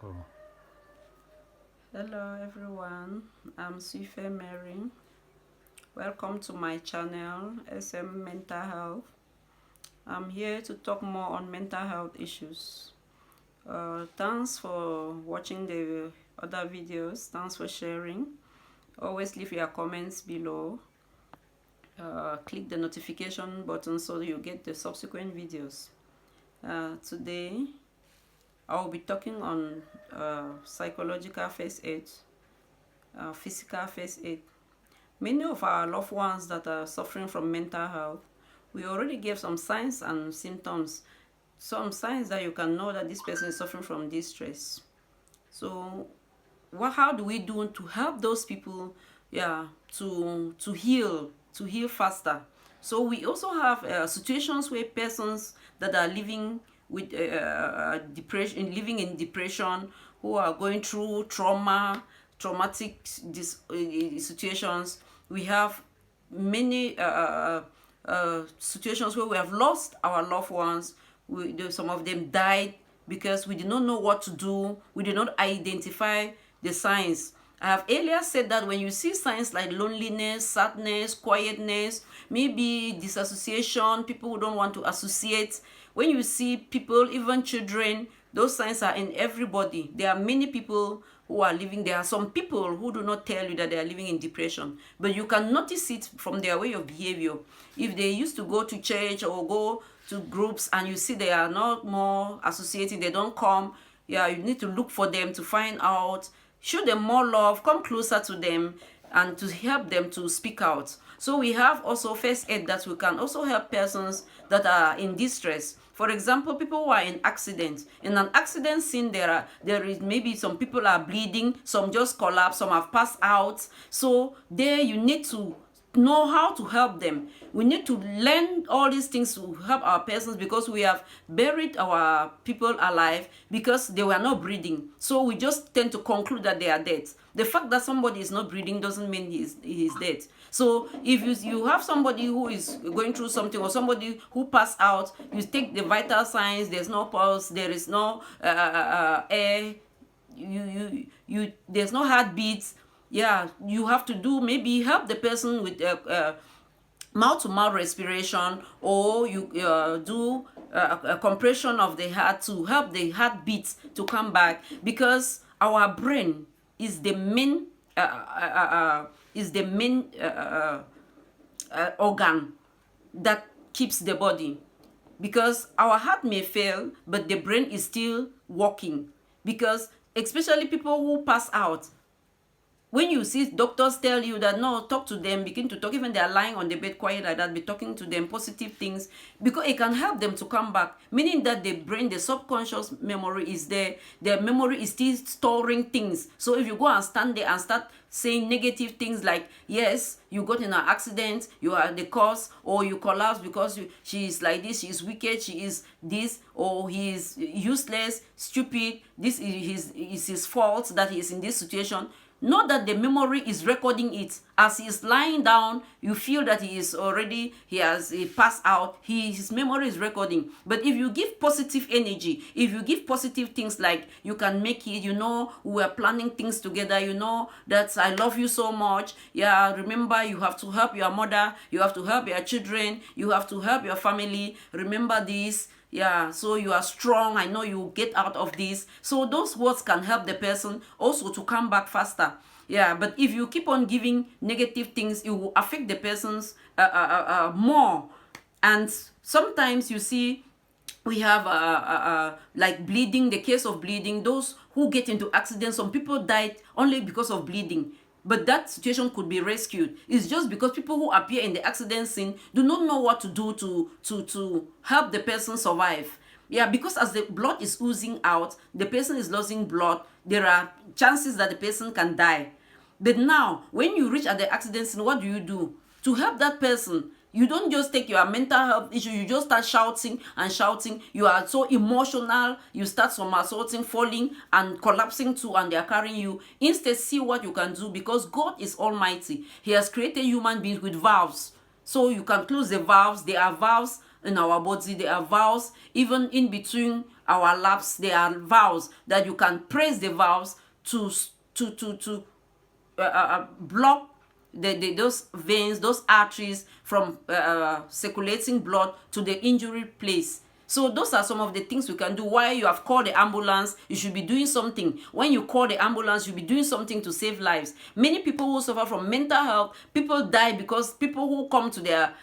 Oh, Hello everyone, I'm Suife Mary. Welcome to my channel, SM Mental Health. I'm here to talk more on mental health issues. Thanks for watching the other videos. Thanks for sharing. Always leave your comments below. Click the notification button so you get the subsequent videos. Today, I will be talking on psychological first aid, physical first aid. Many of our loved ones that are suffering from mental health, we already gave some signs and symptoms, some signs that you can know that this person is suffering from distress. So, how do we do to help those people, yeah, to heal faster? So we also have situations where persons that are living with depression, living in depression, who are going through traumatic situations. We have many situations where we have lost our loved ones. Some of them died because we did not know what to do. We did not identify the signs. I have earlier said that when you see signs like loneliness, sadness, quietness, maybe disassociation, people who don't want to associate, when you see people, even children, those signs are in everybody. There are many people who are living. There are some people who do not tell you that they are living in depression, but you can notice it from their way of behavior. If they used to go to church or go to groups and you see they are not more associating, they don't come, yeah, you need to look for them to find out, show them more love, come closer to them, and to help them to speak out. So we have also first aid that we can also help persons that are in distress. For example, people who are in accidents. In an accident scene, there is maybe some people are bleeding, some just collapse, some have passed out. So there you need to know how to help them. We need to learn all these things to help our persons, because we have buried our people alive because they were not breathing. So we just tend to conclude that they are dead. The fact that somebody is not breathing doesn't mean he is dead. So if you have somebody who is going through something, or somebody who passed out, you take the vital signs, there's no pulse, there is no air, there's no heartbeats. Yeah, you have to do, maybe help the person with mouth to mouth respiration, or you do a compression of the heart to help the heartbeat to come back, because our brain is the main organ that keeps the body, because our heart may fail but the brain is still working. Because especially people who pass out, when you see doctors tell you that no, talk to them, begin to talk, even they are lying on the bed quiet like that, be talking to them positive things, because it can help them to come back, meaning that the brain, the subconscious memory is there, their memory is still storing things. So if you go and stand there and start saying negative things like, yes, you got in an accident, you are the cause, or you collapse because she is like this, she is wicked, she is this, or he is useless, stupid, this is his fault that he is in this situation. Not that the memory is recording it. As he is lying down, you feel that he passed out. His memory is recording. But if you give positive energy, if you give positive things like, you can make it, we are planning things together, that I love you so much. Yeah, remember, you have to help your mother, you have to help your children, you have to help your family. Remember this. Yeah, so you are strong, I know you will get out of this. So those words can help the person also to come back faster. Yeah, but if you keep on giving negative things, it will affect the person's more. And sometimes you see, we have like bleeding, the case of bleeding, those who get into accidents, some people died only because of bleeding, but that situation could be rescued. It's just because people who appear in the accident scene do not know what to do to help the person survive. Yeah, because as the blood is oozing out, the person is losing blood, there are chances that the person can die. But now, when you reach at the accident scene, what do? To help that person, you don't just take your mental health issue, you just start shouting and shouting. You are so emotional, you start somersaulting, falling and collapsing too, and they are carrying you. Instead, see what you can do, because God is almighty. He has created human beings with valves. So you can close the valves. There are valves in our body, there are valves even in between our laps. There are valves that you can press the valves to block those veins, those arteries from circulating blood to the injury place. So those are some of the things we can do. While you have called the ambulance, you should be doing something. When you call the ambulance, you should be doing something to save lives. Many people who suffer from mental health, people die because people who come to their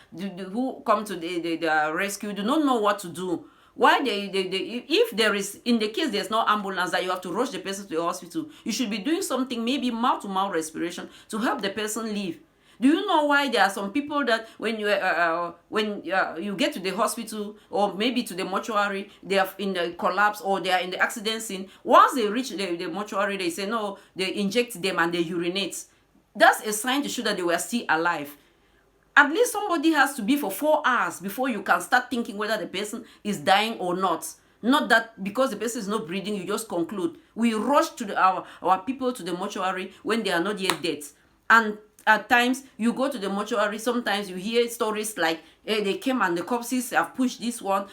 rescue do not know what to do. Why if there is, in the case there's no ambulance, that you have to rush the person to the hospital, you should be doing something, maybe mouth-to-mouth respiration, to help the person live. Do you know why there are some people that when you get to the hospital, or maybe to the mortuary, they are in the collapse, or they are in the accident scene? Once they reach the mortuary, they say no, they inject them and they urinate. That's a sign to show that they were still alive. At least somebody has to be for 4 hours before you can start thinking whether the person is dying or not. Not that because the person is not breathing, you just conclude. We rush to our people to the mortuary when they are not yet dead. And at times, you go to the mortuary, sometimes you hear stories like, hey, they came and the corpses have pushed this one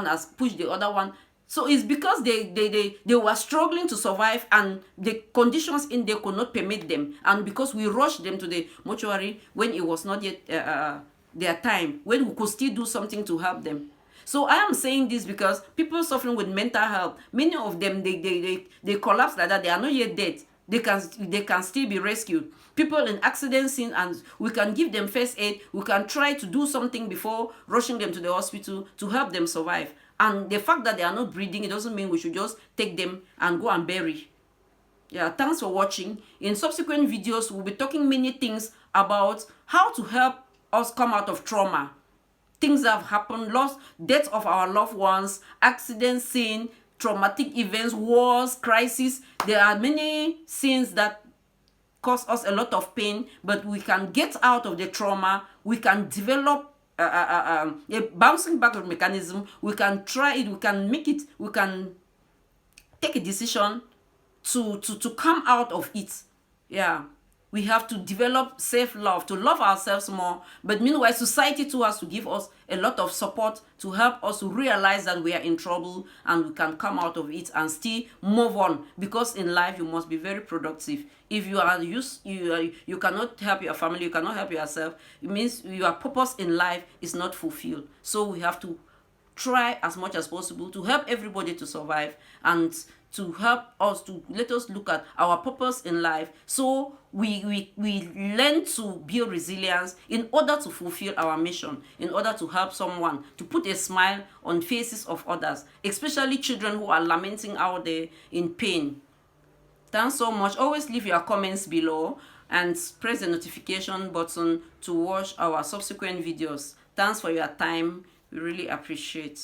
has pushed the other one. So it's because they were struggling to survive, and the conditions in there could not permit them. And because we rushed them to the mortuary when it was not yet their time, when we could still do something to help them. So I am saying this because people suffering with mental health, many of them, they collapse like that. They are not yet dead. They can still be rescued. People in accident scene, and we can give them first aid. We can try to do something before rushing them to the hospital to help them survive. And the fact that they are not breathing, it doesn't mean we should just take them and go and bury. Yeah, thanks for watching. In subsequent videos, we'll be talking many things about how to help us come out of trauma. Things that have happened, loss, death of our loved ones, accident scene, traumatic events, wars, crises. There are many scenes that cause us a lot of pain, but we can get out of the trauma. We can develop a bouncing back mechanism. We can try it. We can make it. We can take a decision to come out of it. Yeah. We have to develop self-love, to love ourselves more. But meanwhile, society too has to give us a lot of support to help us to realize that we are in trouble and we can come out of it and still move on. Because in life, you must be very productive. If you are you cannot help your family, you cannot help yourself, it means your purpose in life is not fulfilled. So we have to try as much as possible to help everybody to survive, and to help us, to let us look at our purpose in life, so we learn to build resilience in order to fulfill our mission, in order to help someone, to put a smile on faces of others, especially children who are lamenting out there in pain. Thanks so much. Always leave your comments below and press the notification button to watch our subsequent videos. Thanks for your time. We really appreciate.